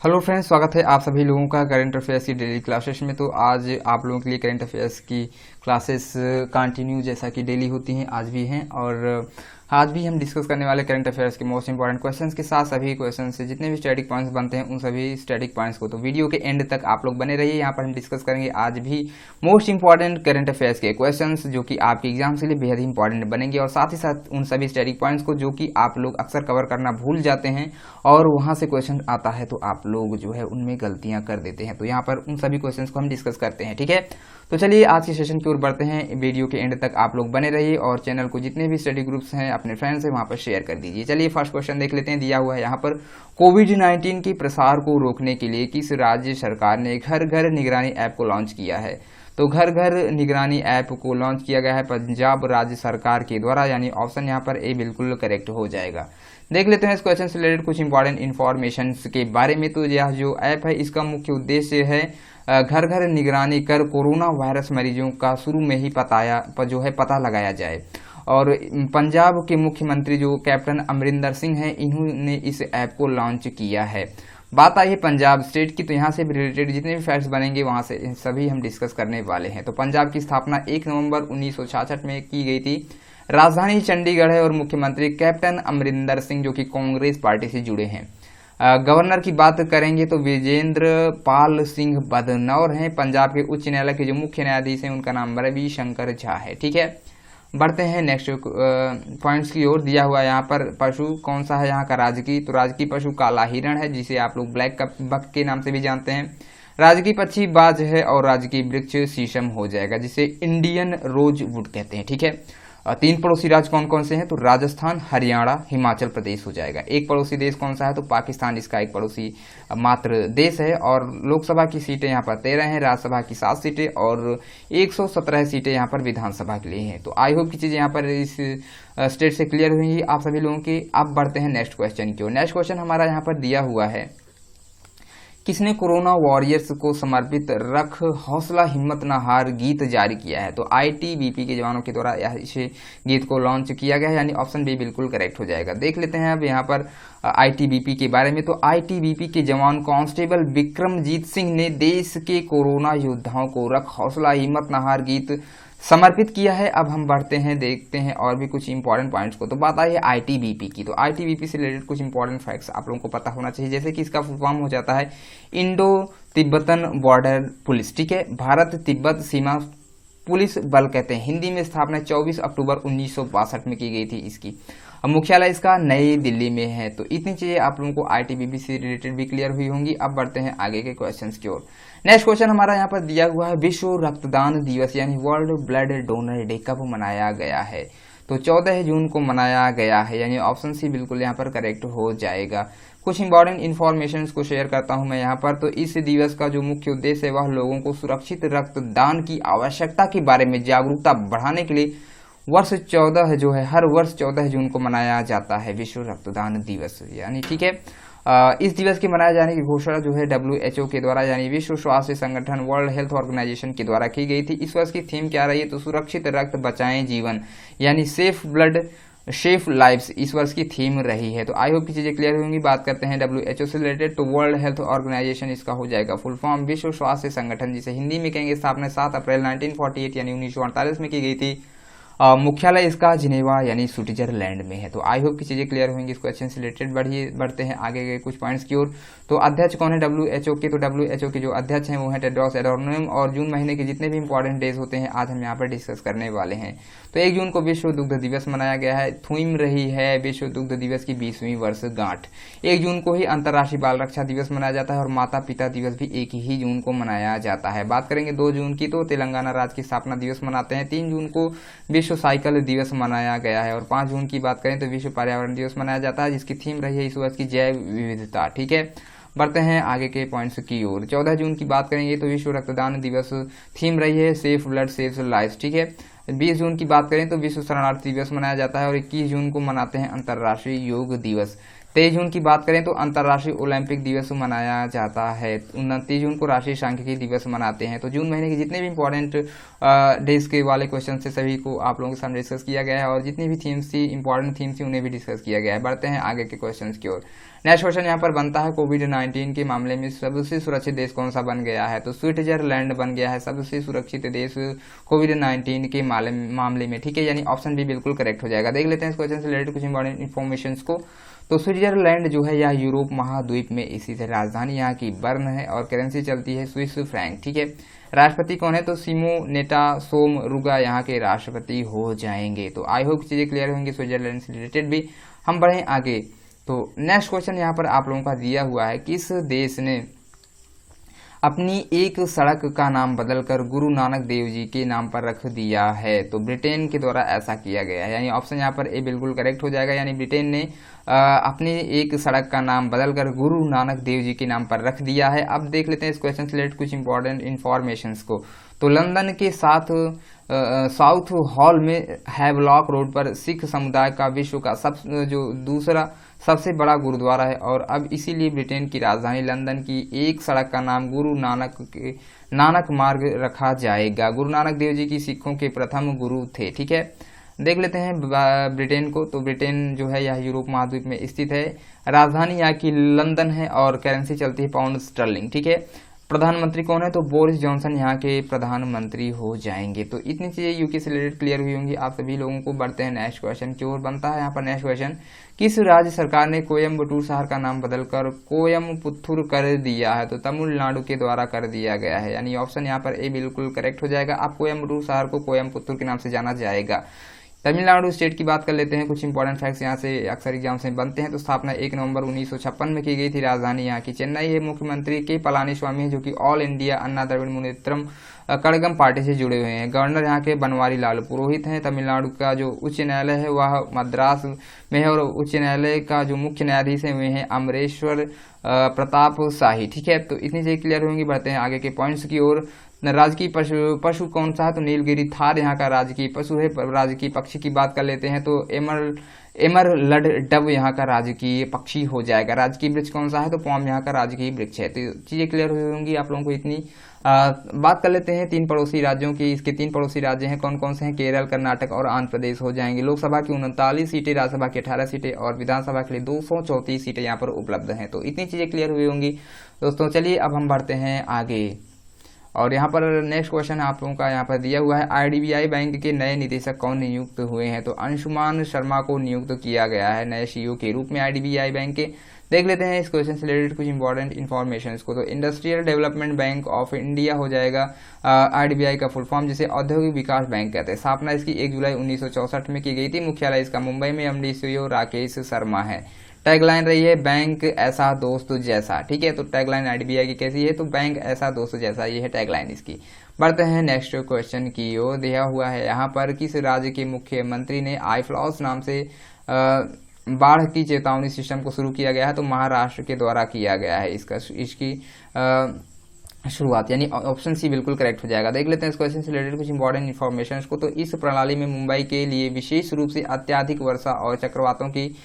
Hello friends, स्वागत है आप सभी लोगों का करंट अफेयर्स की डेली क्लासेस में। तो आज आप लोगों के लिए करंट अफेयर्स की क्लासेस कंटिन्यू जैसा कि डेली होती हैं आज भी हैं। और आज भी हम डिस्कस करने वाले करंट अफेयर्स के मोस्ट इंपॉर्टेंट क्वेश्चंस के साथ सभी क्वेश्चंस से जितने भी स्टैटिक पॉइंट्स बनते हैं उन सभी स्टैटिक पॉइंट्स को। तो वीडियो के एंड तक आप लोग बने रहिए। यहाँ पर हम डिस्कस करेंगे आज भी मोस्ट इंपॉर्टेंट करंट अफेयर्स के क्वेश्चंस जो कि आपके एग्जाम के लिए बेहद ही इंपॉर्टेंट बनेंगे, और साथ ही साथ उन सभी स्टैटिक पॉइंट्स को जो कि आप लोग अक्सर कवर करना भूल जाते हैं और वहां से क्वेश्चन आता है तो आप लोग जो है उनमें गलतियां कर देते हैं। तो यहाँ पर उन सभी क्वेश्चंस को हम डिस्कस करते हैं, ठीक है। तो चलिए आज के सेशन की ओर बढ़ते हैं। वीडियो के एंड तक आप लोग बने रहिए और चैनल को जितने भी स्टडी ग्रुप्स हैं अपने फ्रेंड्स से वहां पर शेयर कर दीजिए। चलिए फर्स्ट क्वेश्चन देख लेते हैं। दिया हुआ है यहाँ पर, कोविड-19 के प्रसार को रोकने के लिए किस राज्य सरकार ने घर घर निगरानी ऐप को लॉन्च किया है? तो घर घर निगरानी ऐप को लॉन्च किया गया है पंजाब राज्य सरकार के द्वारा, यानी ऑप्शन यहाँ पर ए बिल्कुल करेक्ट हो जाएगा। देख लेते हैं इस क्वेश्चन से रिलेटेड कुछ इंपॉर्टेंट इन्फॉर्मेशन के बारे में। तो यह जो ऐप है इसका मुख्य उद्देश्य है घर घर निगरानी कर कोरोना वायरस मरीजों का शुरू में ही पता लगाया जाए। और पंजाब के मुख्यमंत्री जो कैप्टन अमरिंदर सिंह हैं, इन्होंने इस ऐप को लॉन्च किया है। बात आई है पंजाब स्टेट की, तो यहाँ से भी रिलेटेड जितने भी फैक्ट्स बनेंगे वहां से सभी हम डिस्कस करने वाले हैं। तो पंजाब की स्थापना 1 नवंबर 1966 में की गई थी। राजधानी चंडीगढ़ है और मुख्यमंत्री कैप्टन अमरिंदर सिंह जो कि कांग्रेस पार्टी से जुड़े हैं। गवर्नर की बात करेंगे तो विजेंद्र पाल सिंह बदनौर हैं। पंजाब के उच्च न्यायालय के जो मुख्य न्यायाधीश हैं उनका नाम रवि शंकर झा है, ठीक है। बढ़ते हैं नेक्स्ट पॉइंट्स की ओर। दिया हुआ यहाँ पर पशु कौन सा है यहाँ का राजकीय, तो राजकीय पशु काला हिरण है जिसे आप लोग ब्लैक बक के नाम से भी जानते हैं। राजकीय पक्षी बाज है और राजकीय वृक्ष शीशम हो जाएगा जिसे इंडियन रोजवुड कहते हैं, ठीक है। 3 पड़ोसी राज्य कौन कौन से हैं? तो राजस्थान, हरियाणा, हिमाचल प्रदेश हो जाएगा। एक पड़ोसी देश कौन सा है? तो पाकिस्तान इसका एक पड़ोसी मात्र देश है। और लोकसभा की सीटें यहाँ पर 13 हैं, राज्यसभा की 7 सीटें और 117 सीटें यहाँ पर विधानसभा के लिए हैं। तो आई होप की चीजें यहाँ पर इस स्टेट से क्लियर हुई आप सभी लोगों की। अब बढ़ते हैं नेक्स्ट क्वेश्चन की ओर। नेक्स्ट क्वेश्चन हमारा यहाँ पर दिया हुआ है, किसने कोरोना वॉरियर्स को समर्पित रख हौसला हिम्मत न हार गीत जारी किया है? तो आईटीबीपी के जवानों के द्वारा इस गीत को लॉन्च किया गया है, यानी ऑप्शन बी बिल्कुल करेक्ट हो जाएगा। देख लेते हैं अब यहाँ पर आईटीबीपी के बारे में। तो आईटीबीपी के जवान कांस्टेबल विक्रमजीत सिंह ने देश के कोरोना योद्धाओं को रख हौसला हिम्मत न हार गीत समर्पित किया है। अब हम बढ़ते हैं, देखते हैं और भी कुछ इंपॉर्टेंट पॉइंट्स को। तो बात आई है आईटीबीपी की, तो आईटीबीपी से रिलेटेड कुछ इंपॉर्टेंट फैक्ट्स आप लोगों को पता होना चाहिए, जैसे कि इसका फुल फॉर्म हो जाता है इंडो तिब्बतन बॉर्डर पुलिस, ठीक है। भारत तिब्बत सीमा पुलिस बल कहते हैं। हिंदी में स्थापना 24 अक्टूबर 1962 में की गई थी इसकी। मुख्यालय इसका नई दिल्ली में है। तो इतनी चीजें आप लोगों को आईटीबीपी से रिलेटेड भी क्लियर हुई होंगी। अब बढ़ते हैं आगे के क्वेश्चंस की ओर। नेक्स्ट क्वेश्चन हमारा यहाँ पर दिया हुआ है, विश्व रक्तदान दिवस यानी वर्ल्ड ब्लड डोनर डे कब मनाया गया है? तो 14 जून को मनाया गया है, यानी ऑप्शन सी बिल्कुल यहाँ पर करेक्ट हो जाएगा। कुछ इंपॉर्टेंट इन्फॉर्मेशन को शेयर करता हूं मैं यहाँ पर। तो इस दिवस का जो मुख्य उद्देश्य है वह लोगों को सुरक्षित रक्तदान की आवश्यकता के बारे में जागरूकता बढ़ाने के लिए हर वर्ष 14 जून को मनाया जाता है विश्व रक्तदान दिवस, यानी ठीक है। इस दिवस के मनाए जाने की घोषणा जो है WHO के द्वारा यानी विश्व स्वास्थ्य संगठन वर्ल्ड हेल्थ ऑर्गेनाइजेशन के द्वारा की गई थी। इस वर्ष की थीम क्या रही है? तो सुरक्षित रक्त बचाएं जीवन, यानी सेफ ब्लड सेफ लाइव्स इस वर्ष की थीम रही है। तो आई होप की चीजें क्लियर होंगी। बात करते हैं WHO से रिलेटेड, तो वर्ल्ड हेल्थ ऑर्गेनाइजेशन इसका हो जाएगा फुल फॉर्म विश्व स्वास्थ्य संगठन, जिसे हिंदी में कहेंगे स्थापना 7 अप्रैल 1948 यानी 1948 में की गई थी। मुख्यालय इसका जिनेवा यानी स्विट्जरलैंड में है। तो आई होप की चीजें क्लियर होंगी इस क्वेश्चन से रिलेटेड। बढ़ते हैं आगे के कुछ पॉइंट्स की ओर। तो अध्यक्ष कौन है WHO के? तो WHO के जो अध्यक्ष हैं वो है टेड्रोस एडोनोम। और जून महीने के जितने भी इंपॉर्टेंट डेज होते हैं आज हम यहाँ पर डिस्कस करने वाले हैं। तो 1 जून को विश्व दुग्ध दिवस मनाया गया है। थीम रही है विश्व दुग्ध दिवस की 20वीं वर्षगांठ। 1 जून को ही अंतर्राष्ट्रीय बाल रक्षा दिवस मनाया जाता है और माता पिता दिवस भी 1 ही जून को मनाया जाता है। बात करेंगे 2 जून की, तो तेलंगाना राज्य की स्थापना दिवस मनाते हैं। 3 जून को विश्व साइकिल दिवस मनाया गया है। और 5 जून की बात करें तो विश्व पर्यावरण दिवस मनाया जाता है, जिसकी थीम रही है इस वर्ष की जैव विविधता, ठीक है। बढ़ते हैं आगे के पॉइंट्स की ओर। 14 जून की बात करेंगे तो विश्व रक्तदान दिवस, थीम रही है सेफ ब्लड सेव्स लाइफ, ठीक है। 20 जून की बात करें तो विश्व शरणार्थी दिवस मनाया जाता है और 21 जून को मनाते हैं अंतर्राष्ट्रीय योग दिवस। 23 जून की बात करें तो अंतर्राष्ट्रीय ओलंपिक दिवस मनाया जाता है। 29 जून को राष्ट्रीय सांख्यिकी दिवस मनाते हैं। तो जून महीने के जितने भी इंपॉर्टेंट डेज के वाले क्वेश्चन से सभी को आप लोगों के सामने डिस्कस किया गया है और जितनी भी थीम्स थी, इंपॉर्टेंट थीम्स थी, उन्हें भी डिस्कस किया गया है। बढ़ते हैं आगे के क्वेश्चन की ओर। नेक्स्ट क्वेश्चन यहाँ पर बनता है, कोविड-19 के मामले में सबसे सुरक्षित देश कौन सा बन गया है? तो स्विट्जरलैंड बन गया है सबसे सुरक्षित देश कोविड-19 के मामले में, ठीक है, यानी ऑप्शन बी बिल्कुल करेक्ट हो जाएगा। देख लेते हैं इस क्वेश्चन से रिलेटेड कुछ इंपॉर्टेंट इन्फॉर्मेशन को। तो स्विट्जरलैंड जो है यह यूरोप महाद्वीप में स्थित है। राजधानी यहाँ की बर्न है और करेंसी चलती है स्विस फ्रैंक, ठीक है। राष्ट्रपति कौन है? तो सिमोनेटा सोमरुगा यहाँ के राष्ट्रपति हो जाएंगे। तो आई होप चीजें क्लियर होंगी स्विट्जरलैंड से रिलेटेड भी। हम बढ़ें आगे। तो नेक्स्ट क्वेश्चन यहाँ पर आप लोगों का दिया हुआ है, किस देश ने अपनी एक सड़क का नाम बदलकर गुरु नानक देव जी के नाम पर रख दिया है? तो ब्रिटेन के द्वारा ऐसा किया गया है, यानी ऑप्शन यहाँ पर ए बिल्कुल करेक्ट हो जाएगा। यानी ब्रिटेन ने अपनी एक सड़क का नाम बदलकर गुरु नानक देव जी के नाम पर रख दिया है। अब देख लेते हैं इस क्वेश्चन से रिलेटेड कुछ इंपॉर्टेंट इन्फॉर्मेशंस को। तो लंदन के साउथ हॉल में हैवलॉक रोड पर सिख समुदाय का विश्व का दूसरा सबसे बड़ा गुरुद्वारा है और अब इसीलिए ब्रिटेन की राजधानी लंदन की एक सड़क का नाम गुरु नानक मार्ग रखा जाएगा। गुरु नानक देव जी की सिखों के प्रथम गुरु थे, ठीक है। देख लेते हैं ब्रिटेन को। तो ब्रिटेन जो है यह यूरोप महाद्वीप में स्थित है। राजधानी यहाँ की लंदन है और करेंसी चलती है पाउंड स्टर्लिंग, ठीक है। प्रधानमंत्री कौन है? तो बोरिस जॉनसन यहाँ के प्रधानमंत्री हो जाएंगे। तो इतनी चीजें यूके से रिलेटेड क्लियर हुई होंगी आप सभी लोगों को। बढ़ते हैं नेक्स्ट क्वेश्चन की ओर। बनता है यहाँ पर नेक्स्ट क्वेश्चन, किस राज्य सरकार ने कोयम्बटूर शहर का नाम बदलकर कोयमपुत्तूर कर दिया है? तो तमिलनाडु के द्वारा कर दिया गया है, यानी ऑप्शन यहाँ पर ए बिल्कुल करेक्ट हो जाएगा। अब कोयम्बटूर शहर को कोयमपुत्तूर के नाम से जाना जाएगा। तमिलनाडु स्टेट की बात कर लेते हैं। कुछ इंपॉर्टेंट फैक्ट्स यहाँ से अक्सर एग्जाम्स में बनते हैं। तो स्थापना 1 नवंबर 1956 में की गई थी। राजधानी यहाँ की चेन्नई है। मुख्यमंत्री के पलानीस्वामी है जो कि ऑल इंडिया अन्ना द्रविड़ मुनेत्रम कड़गम पार्टी से जुड़े हुए हैं। गवर्नर यहाँ के बनवारी लाल पुरोहित हैं। तमिलनाडु का जो उच्च न्यायालय है वह मद्रास में है और उच्च न्यायालय का जो मुख्य न्यायाधीश है वे हैं अमरेश्वर प्रताप शाही, ठीक है। तो इतनी चीजें क्लियर होंगी। बढ़ते हैं आगे के पॉइंट्स की ओर। राजकीय पशु कौन सा है? तो नीलगिरी थार यहाँ का राजकीय पशु है। राजकीय पक्षी की बात कर लेते हैं तो एमरल्ड डव यहाँ का राजकीय पक्षी हो जाएगा। राजकीय वृक्ष कौन सा है? तो पॉम यहाँ का राजकीय वृक्ष है। तो चीजें क्लियर होंगी आप लोगों को इतनी। बात कर लेते हैं 3 पड़ोसी राज्यों की। इसके 3 पड़ोसी राज्य हैं, कौन कौन से हैं? केरल, कर्नाटक और आंध्र प्रदेश हो जाएंगे। लोकसभा की 39 सीटें, राज्यसभा की 18 सीटें और विधानसभा के लिए 234 सीटें यहाँ पर उपलब्ध हैं। तो इतनी चीजें क्लियर हुई होंगी दोस्तों। चलिए अब हम बढ़ते हैं आगे। और यहाँ पर नेक्स्ट क्वेश्चन आप लोगों का यहाँ पर दिया हुआ है, आईडीबीआई बैंक के नए निदेशक कौन नियुक्त हुए हैं? तो अंशुमान शर्मा को नियुक्त किया गया है नए सीईओ के रूप में आईडीबीआई बैंक के। देख लेते हैं इस क्वेश्चन से रिलेटेड कुछ इंपॉर्टेंट इन्फॉर्मेशन को। तो industrial development bank of India हो जाएगा आईडीबीआई का फुल फॉर्म, जिसे औद्योगिक विकास बैंक कहते हैं। स्थापना इसकी 1 जुलाई 1964 में की गई थी। मुख्यालय इसका मुंबई में। एमडी सीईओ राकेश शर्मा है। टैगलाइन रही है बैंक ऐसा दोस्त जैसा, ठीक है। तो टैगलाइन आईडीबीआई की कैसी है? तो बैंक ऐसा दोस्त जैसा, ये है टैगलाइन इसकी। बढ़ते हैं नेक्स्ट क्वेश्चन की ओर। दिया हुआ है यहाँ पर, किस राज्य के मुख्यमंत्री ने आईफ्लॉस नाम से बाढ़ की चेतावनी सिस्टम को शुरू किया गया है? तो महाराष्ट्र के द्वारा किया गया है इसकी शुरुआत, यानी ऑप्शन सी बिल्कुल करेक्ट हो जाएगा। देख लेते हैं इस क्वेश्चन से रिलेटेड कुछ इंपॉर्टेंट इन्फॉर्मेशन को। तो इस प्रणाली में मुंबई के लिए विशेष रूप से अत्यधिक वर्षा और चक्रवातों की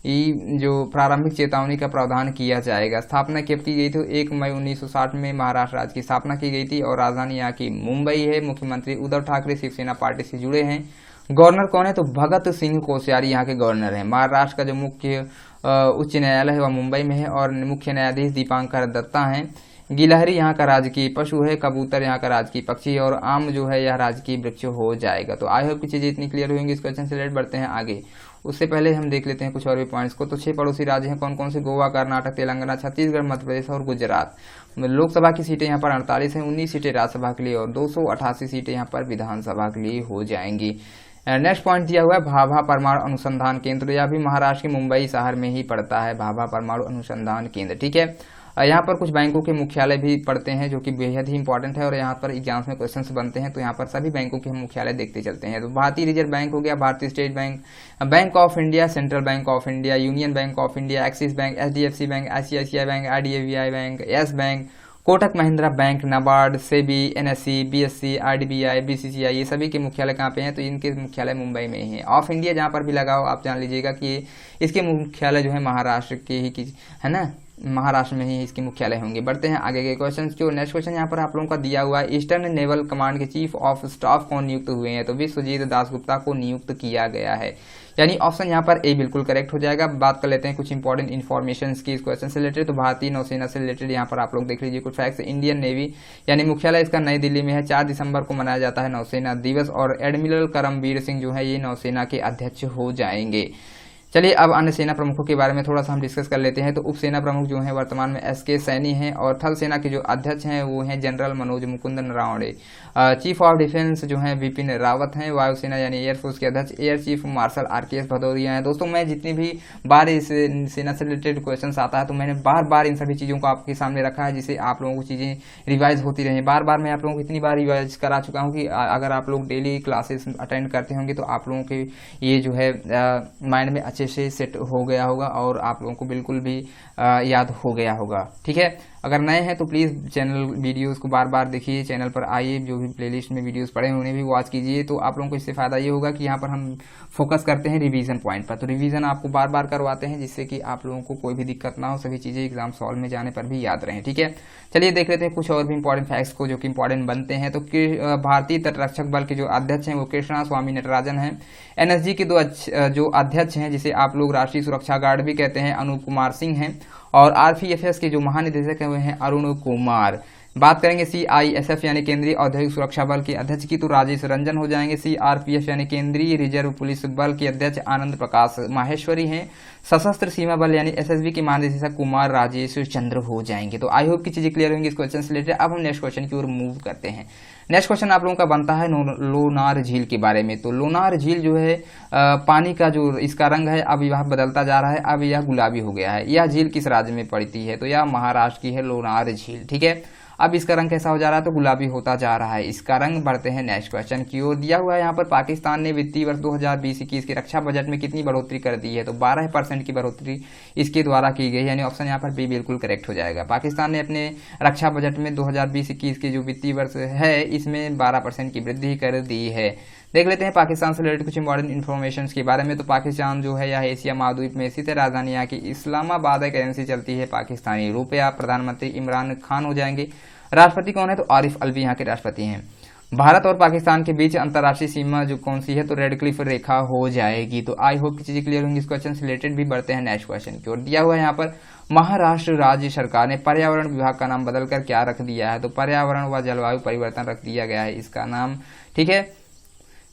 जो प्रारंभिक चेतावनी का प्रावधान किया जाएगा। स्थापना कब की गई थी? 1 मई 1960 में महाराष्ट्र राज्य की स्थापना की गई थी और राजधानी यहाँ की मुंबई है। मुख्यमंत्री उद्धव ठाकरे शिवसेना पार्टी से जुड़े हैं। गवर्नर कौन है? तो भगत सिंह कोश्यारी यहाँ के गवर्नर हैं। महाराष्ट्र का जो मुख्य उच्च न्यायालय है वह मुंबई में है और मुख्य न्यायाधीश दीपांकर दत्ता हैं। गिलहरी यहाँ का राजकीय पशु है। कबूतर यहाँ का राजकीय पक्षी है और आम जो है यह राजकीय वृक्ष हो जाएगा। तो आई होप की चीजें इतनी क्लियर होंगी इस क्वेश्चन से रिलेटेड। बढ़ते हैं आगे। उससे पहले हम देख लेते हैं कुछ और भी पॉइंट्स को। तो 6 पड़ोसी राज्य हैं, कौन कौन से? गोवा, कर्नाटक, तेलंगाना, छत्तीसगढ़, मध्य प्रदेश और गुजरात। लोकसभा की सीटें यहाँ पर 48 हैं। 19 सीटें राज्यसभा के लिए और 288 सीटें यहाँ पर विधानसभा के लिए हो जाएंगी। नेक्स्ट पॉइंट दिया हुआ है भाभा परमाणु अनुसंधान केंद्र। यह भी महाराष्ट्र के मुंबई शहर में ही पड़ता है, भाभा परमाणु अनुसंधान केंद्र, ठीक है। यहाँ पर कुछ बैंकों के मुख्यालय भी पड़ते हैं जो कि बेहद ही इंपॉर्टेंट है और यहाँ पर एग्जाम्स में क्वेश्चंस बनते हैं। तो यहाँ पर सभी बैंकों के हम मुख्यालय देखते चलते हैं। तो भारतीय रिजर्व बैंक हो गया, Bharatiya State Bank, Bank of India, Central Bank of India, Union Bank of India, Axis Bank, HDFC Bank, ICICI Bank, IDBI Bank, Yes Bank, Kotak Mahindra Bank, NABARD, SEBI, NSC, BSC, RDBI, BCCI, ये सभी के मुख्यालय कहाँ पे हैं? तो इनके मुख्यालय मुंबई में ही है। ऑफ इंडिया जहाँ पर भी लगा हो आप जान लीजिएगा कि इसके मुख्यालय जो है महाराष्ट्र के ही है ना, महाराष्ट्र में ही इसके मुख्यालय होंगे। बढ़ते हैं आगे के क्वेश्चन की। नेक्स्ट क्वेश्चन यहाँ पर आप लोगों का दिया हुआ है, ईस्टर्न नेवल कमांड के चीफ ऑफ स्टाफ कौन नियुक्त हुए हैं? तो विश्वजीत दासगुप्ता को नियुक्त किया गया है, यानी ऑप्शन यहाँ पर ए बिल्कुल करेक्ट हो जाएगा। बात कर लेते हैं कुछ इंपॉर्टेंट इन्फॉर्मेशन की इस क्वेश्चन से रिलेटेड। तो भारतीय नौसेना से रिलेटेड यहाँ पर आप लोग देख लीजिए कुछ फैक्ट्स। इंडियन नेवी यानी मुख्यालय इसका नई दिल्ली में है। 4 दिसंबर को मनाया जाता है नौसेना दिवस, और एडमिरल करमबीर सिंह जो है ये नौसेना के अध्यक्ष हो जाएंगे। चलिए अब अन्य सेना प्रमुखों के बारे में थोड़ा सा हम डिस्कस कर लेते हैं। तो उप सेना प्रमुख जो हैं वर्तमान में एस के सैनी हैं, और थल सेना के जो अध्यक्ष हैं वो हैं general Manoj Mukund Naravane. Chief of defence जो हैं विपिन रावत हैं। वायुसेना यानी एयरफोर्स के अध्यक्ष air chief marshal RKS Bhadauria हैं। दोस्तों मैं जितनी भी बार इस सेना से रिलेटेड क्वेश्चन आता है तो मैंने बार बार इन सभी चीज़ों को आपके सामने रखा है, जिससे आप लोगों को चीज़ें रिवाइज होती रहें। बार बार मैं आप लोगों को इतनी बार रिवाइज करा चुका हूँ कि अगर आप लोग डेली क्लासेस अटेंड करते होंगे तो आप लोगों के ये जो है माइंड में अच्छे से सेट हो गया होगा और आप लोगों को बिल्कुल भी याद हो गया होगा। ठीक है, अगर नए हैं तो प्लीज़ चैनल वीडियोस को बार बार देखिए, चैनल पर आइए, जो भी प्लेलिस्ट में वीडियोस पड़े हैं उन्हें भी वॉच कीजिए। तो आप लोगों को इससे फ़ायदा ये होगा कि यहाँ पर हम फोकस करते हैं रिवीजन पॉइंट पर। तो रिवीजन आपको बार बार करवाते हैं जिससे कि आप लोगों को कोई भी दिक्कत ना हो, सभी चीज़ें एग्जाम सॉल्व में जाने पर भी याद रहें। ठीक है, चलिए देख लेते हैं कुछ और भी इंपॉर्टेंट फैक्ट्स को जो कि इंपॉर्टेंट बनते हैं। तो भारतीय तटरक्षक बल के जो अध्यक्ष हैं वो कृष्णा स्वामी नटराजन हैं। एनएसजी के जो अध्यक्ष हैं, जिसे आप लोग राष्ट्रीय सुरक्षा गार्ड भी कहते हैं, अनूप कुमार सिंह हैं। और आरपीएफएस के जो महानिदेशक हैं वो हैं अरुण कुमार। बात करेंगे सीआईएसएफ यानी केंद्रीय औद्योगिक सुरक्षा बल के अध्यक्ष की, तो राजेश रंजन हो जाएंगे। सीआरपीएफ यानी केंद्रीय रिजर्व पुलिस बल के अध्यक्ष आनंद प्रकाश माहेश्वरी हैं। सशस्त्र सीमा बल यानी एसएसबी के महानिदेशक कुमार राजेश चंद्र हो जाएंगे। तो आई होप की चीजें क्लियर होंगी इस क्वेश्चन से रिलेटेड। अब हम नेक्स्ट क्वेश्चन की ओर मूव करते हैं। नेक्स्ट क्वेश्चन आप लोगों का बनता है लोनार झील के बारे में। तो लोनार झील जो है पानी का जो इसका रंग है अब यह बदलता जा रहा है, अब यह गुलाबी हो गया है। यह झील किस राज्य में पड़ती है? तो यह महाराष्ट्र की है लोनार झील। ठीक है, अब इसका रंग कैसा हो जा रहा है? तो गुलाबी होता जा रहा है इसका रंग। बढ़ते हैं नेक्स्ट क्वेश्चन की ओर। दिया हुआ है यहाँ पर पाकिस्तान ने वित्तीय वर्ष 2020-21 के रक्षा बजट में कितनी बढ़ोतरी कर दी है? तो 12% की बढ़ोतरी इसके द्वारा की गई, यानी ऑप्शन यहाँ पर बी बिल्कुल करेक्ट हो जाएगा। पाकिस्तान ने अपने रक्षा बजट में 2020-21 के जो वित्तीय वर्ष है इसमें 12% की वृद्धि कर दी है। देख लेते हैं पाकिस्तान से रिलेटेड कुछ इंपॉर्टेंट इन्फॉर्मेशन के बारे में। तो पाकिस्तान जो है यह एशिया महाद्वीप में स्थित है। राजधानी यहाँ की इस्लामाबाद है। करेंसी चलती है पाकिस्तानी रुपया। प्रधानमंत्री इमरान खान हो जाएंगे। राष्ट्रपति कौन है? तो आरिफ अलवी यहाँ के राष्ट्रपति हैं। भारत और पाकिस्तान के बीच अंतर्राष्ट्रीय सीमा जो कौन सी है? तो रेड क्लिफ रेखा हो जाएगी। तो आई होप की चीजें क्लियर होंगी इस क्वेश्चन से रिलेटेड भी। बढ़ते हैं नेक्स्ट क्वेश्चन की ओर। दिया हुआ है यहाँ पर महाराष्ट्र राज्य सरकार ने पर्यावरण विभाग का नाम बदलकर क्या रख दिया है? तो पर्यावरण व जलवायु परिवर्तन रख दिया गया है इसका नाम। ठीक है,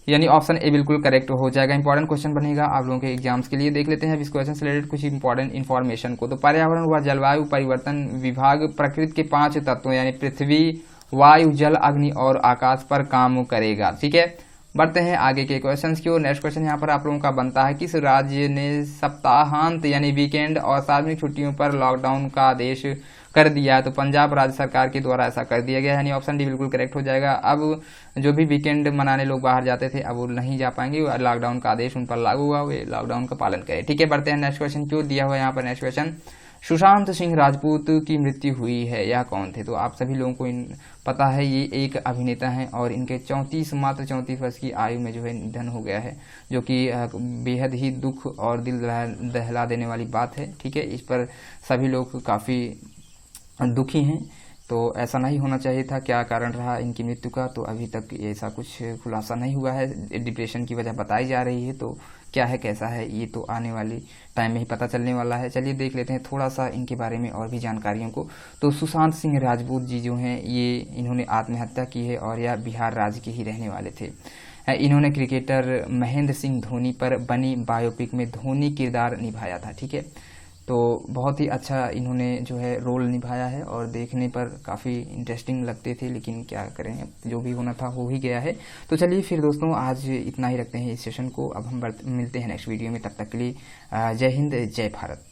यानी ऑप्शन ए बिल्कुल करेक्ट हो जाएगा। इंपॉर्टेंट क्वेश्चन बनेगा आप लोगों के एग्जाम्स के लिए। देख लेते हैं इस क्वेश्चन से रिलेटेड कुछ इंपॉर्टेंट इन्फॉर्मेशन को। तो पर्यावरण व जलवायु परिवर्तन विभाग प्रकृति के 5 तत्वों यानी पृथ्वी, वायु, जल, अग्नि और आकाश पर काम करेगा। ठीक है, बढ़ते हैं आगे के क्वेश्चंस की ओर। नेक्स्ट क्वेश्चन यहाँ पर आप लोगों का बनता है, किस राज्य ने सप्ताहांत यानी वीकेंड और सार्वजनिक छुट्टियों पर लॉकडाउन का आदेश कर दिया है? तो पंजाब राज्य सरकार के द्वारा ऐसा कर दिया गया है, यानी ऑप्शन डी बिल्कुल करेक्ट हो जाएगा। अब जो भी वीकेंड मनाने लोग बाहर जाते थे अब वो नहीं जा पाएंगे, लॉकडाउन का आदेश उन पर लागू हुआ, वे लॉकडाउन का पालन करें। ठीक है, बढ़ते हैं नेक्स्ट क्वेश्चन की ओर। दिया हुआ है यहाँ पर नेक्स्ट क्वेश्चन, सुशांत सिंह राजपूत की मृत्यु हुई है, यह कौन थे? तो आप सभी लोगों को पता है ये एक अभिनेता हैं और इनके मात्र 34 वर्ष की आयु में जो है निधन हो गया है, जो कि बेहद ही दुख और दिल दहला देने वाली बात है। ठीक है, इस पर सभी लोग काफ़ी दुखी हैं। तो ऐसा नहीं होना चाहिए था। क्या कारण रहा इनकी मृत्यु का? तो अभी तक ऐसा कुछ खुलासा नहीं हुआ है। डिप्रेशन की वजह बताई जा रही है, तो क्या है कैसा है ये तो आने वाली टाइम में ही पता चलने वाला है। चलिए देख लेते हैं थोड़ा सा इनके बारे में और भी जानकारियों को। तो सुशांत सिंह राजपूत जी जो हैं ये इन्होंने आत्महत्या की है और यह बिहार राज्य के ही रहने वाले थे। इन्होंने क्रिकेटर महेंद्र सिंह धोनी पर बनी बायोपिक में धोनी किरदार निभाया था। ठीक है, तो बहुत ही अच्छा इन्होंने जो है रोल निभाया है और देखने पर काफ़ी इंटरेस्टिंग लगते थे, लेकिन क्या करें, जो भी होना था हो ही गया है। तो चलिए फिर दोस्तों आज इतना ही रखते हैं इस सेशन को। अब हम मिलते हैं नेक्स्ट वीडियो में, तब तक के लिए जय हिंद, जय भारत।